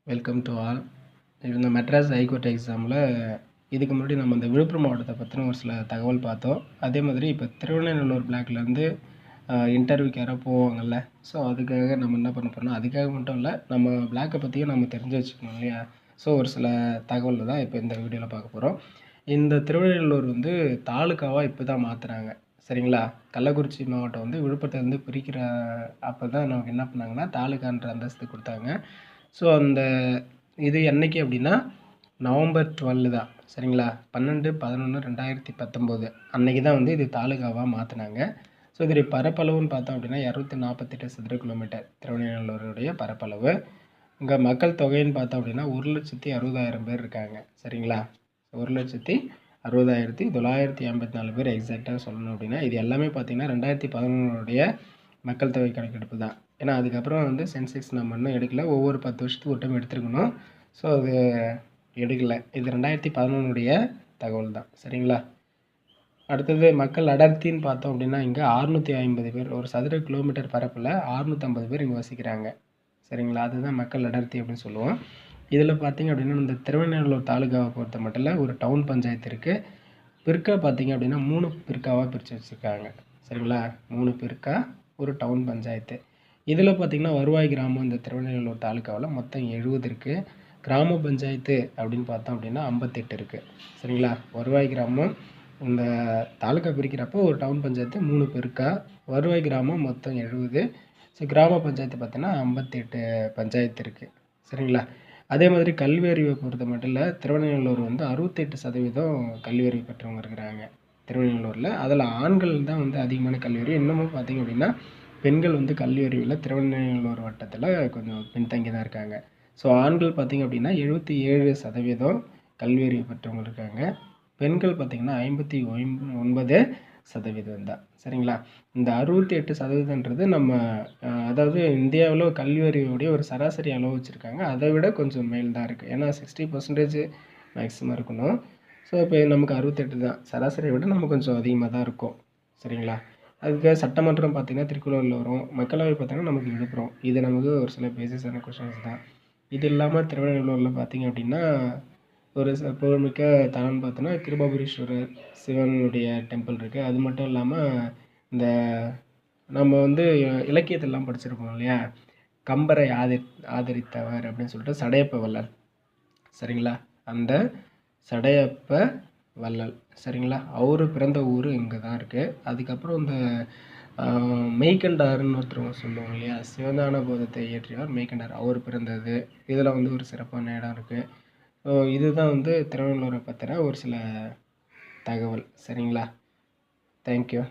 Welcome to all. இந்த Madras high court எக்ஸாமில் இதுக்கு முன்னாடி நம்ம இந்த விழுப்புரம் மாவட்டத்தை பற்றின ஒரு சில தகவல் பார்த்தோம். அதே மாதிரி இப்போ திருவண்ணாமலை பிளாக்லேருந்து இன்டர்வியூக்கு யாரோ போவாங்கள்ல, ஸோ அதுக்காக நம்ம என்ன பண்ண போகிறோம்னா, அதுக்காக மட்டும் இல்லை, நம்ம பிளாக்கை பற்றியும் நம்ம தெரிஞ்சு வச்சுக்கணும் இல்லையா? ஸோ ஒரு சில தகவல் தான் இப்போ இந்த வீடியோவில் பார்க்க போகிறோம். இந்த திருவண்ணாமலை வந்து தாலுக்காவாக இப்போ தான் மாற்றுறாங்க, சரிங்களா? கள்ளக்குறிச்சி மாவட்டம் வந்து விழுப்புரத்துலேருந்து பிரிக்கிற அப்போ தான் நமக்கு என்ன பண்ணாங்கன்னா தாலுக்கான்ற அந்தஸ்து கொடுத்தாங்க. ஸோ அந்த இது என்னைக்கு அப்படின்னா நவம்பர் 12 தான், சரிங்களா? 12/11/2019 அன்னைக்கு தான் வந்து இது தாலுகாவாக மாற்றினாங்க. ஸோ இதோடைய பரப்பளவுன்னு பார்த்தோம் அப்படின்னா 248 சதுர கிலோமீட்டர் திருவண்ணாமலையுடைய பரப்பளவு. இங்கே மக்கள் தொகைன்னு பார்த்தோம் அப்படின்னா 1,60,000 பேர் இருக்காங்க, சரிங்களா? 1,60,60,984 பேர் எக்ஸாக்டாக சொல்லணும் அப்படின்னா. இது எல்லாமே பார்த்தீங்கன்னா 2011 மக்கள் தொகை கணக்கெடுப்பு தான். ஏன்னா அதுக்கப்புறம் வந்து சென்செக்ஸ் நம்ம இன்னும் எடுக்கல, ஒவ்வொரு 10 வருஷத்துக்கு ஒரு டைம் எடுத்துருக்கணும். ஸோ அது எடுக்கலை. இது 2011 தகவல் தான், சரிங்களா? அடுத்தது மக்கள் அடர்த்தின்னு பார்த்தோம் அப்படின்னா இங்கே 650 பேர், ஒரு சதுர கிலோமீட்டர் பரப்பில் 650 பேர் இங்கே வசிக்கிறாங்க, சரிங்களா? அதுதான் மக்கள் அடர்த்தி அப்படின்னு சொல்லுவோம். இதில் பார்த்திங்க அப்படின்னா இந்த திருவண்ணாமலை தாலுகாவை பொறுத்த மட்டும் இல்லை, ஒரு டவுன் பஞ்சாயத்து இருக்குது. பிற்கா பார்த்திங்க அப்படின்னா 3 பிற்காவாக பிரித்து வச்சுருக்காங்க, சரிங்களா? 3 பிற்கா, ஒரு டவுன் பஞ்சாயத்து. இதில் பார்த்திங்கன்னா வருவாய் கிராமம் இந்த திருவண்ணாமலை தாலுக்காவில் மொத்தம் 70 இருக்குது. கிராம பஞ்சாயத்து அப்படின்னு பார்த்தோம் அப்படின்னா 58 இருக்குது, சரிங்களா? வருவாய் கிராமம் இந்த தாலுக்கா பிரிக்கிறப்போ ஒரு டவுன் பஞ்சாயத்து 3 பிற்கா, வருவாய் கிராமம் மொத்தம் 70. ஸோ கிராம பஞ்சாயத்து பார்த்தீங்கன்னா 58 பஞ்சாயத்து இருக்குது, சரிங்களா? அதே மாதிரி கல்வி அறிவை பொறுத்த மட்டும் இல்லை, திருவண்ணாமலை வந்து 68% கல்வி அறிவு பெற்றவங்க இருக்கிறாங்க திருவண்ணாமலையில். அதில் ஆண்கள் தான் வந்து அதிகமான கல்வி அறிவு. இன்னமும் பார்த்திங்க அப்படின்னா பெண்கள் வந்து கல்வி அறிவில் திருவண்ணாமலை வட்டத்தில் கொஞ்சம் பின்தங்கி தான் இருக்காங்க. ஸோ ஆண்கள் பார்த்திங்க அப்படின்னா 77% கல்வி அறிவு பெற்றவங்க இருக்காங்க. பெண்கள் பார்த்திங்கன்னா 59% தான், சரிங்களா? இந்த 68%ன்றது நம்ம அதாவது இந்தியாவில் கல்வி அறிவுடைய ஒரு சராசரி அளவு வச்சுருக்காங்க. அதை விட கொஞ்சம் மேல் தான் இருக்குது. ஏன்னா 60% மேக்ஸிமம் இருக்கணும். ஸோ இப்போ நமக்கு 68 தான், சராசரியை விட நம்ம கொஞ்சம் அதிகமாக தான் இருக்கும், சரிங்களா? அதுக்கு சட்டமன்றம் பார்த்திங்கன்னா திருக்குறளில் வரும், மக்களவை பார்த்திங்கன்னா நமக்கு விழுப்புரம். இது நமக்கு ஒரு சில பேசிஸான கொஷின்ஸ் தான். இது இல்லாமல் திருவண்ணாமலையில் பார்த்திங்க அப்படின்னா ஒரு புகழ்மிக்க தலம்னு பார்த்தோன்னா கிருபாபுரீஸ்வரர் சிவனுடைய டெம்பிள் இருக்குது. அது மட்டும் இல்லாமல் இந்த நம்ம வந்து இலக்கியத்தெல்லாம் படிச்சிருக்கோம் இல்லையா, கம்பரை ஆதரித்தவர் அப்படின்னு சொல்லிட்டு சடையப்ப வள்ளல், சரிங்களா? அந்த சடையப்ப வள்ளல், சரிங்களா? அவரு பிறந்த ஊர் இங்கே தான் இருக்குது. அதுக்கப்புறம் இந்த மெய்கண்டாருன்னு ஒருத்தவங்க சொல்லுவாங்க இல்லையா, சிவஞான போதத்தை இயற்றியவர் மெய்கண்டார், அவர் பிறந்தது. இதில் வந்து ஒரு சிறப்பான இடம் இருக்குது. ஸோ இதுதான் வந்து திருவண்ணாமலை பற்றின ஒரு சில தகவல், சரிங்களா? தேங்க்யூ.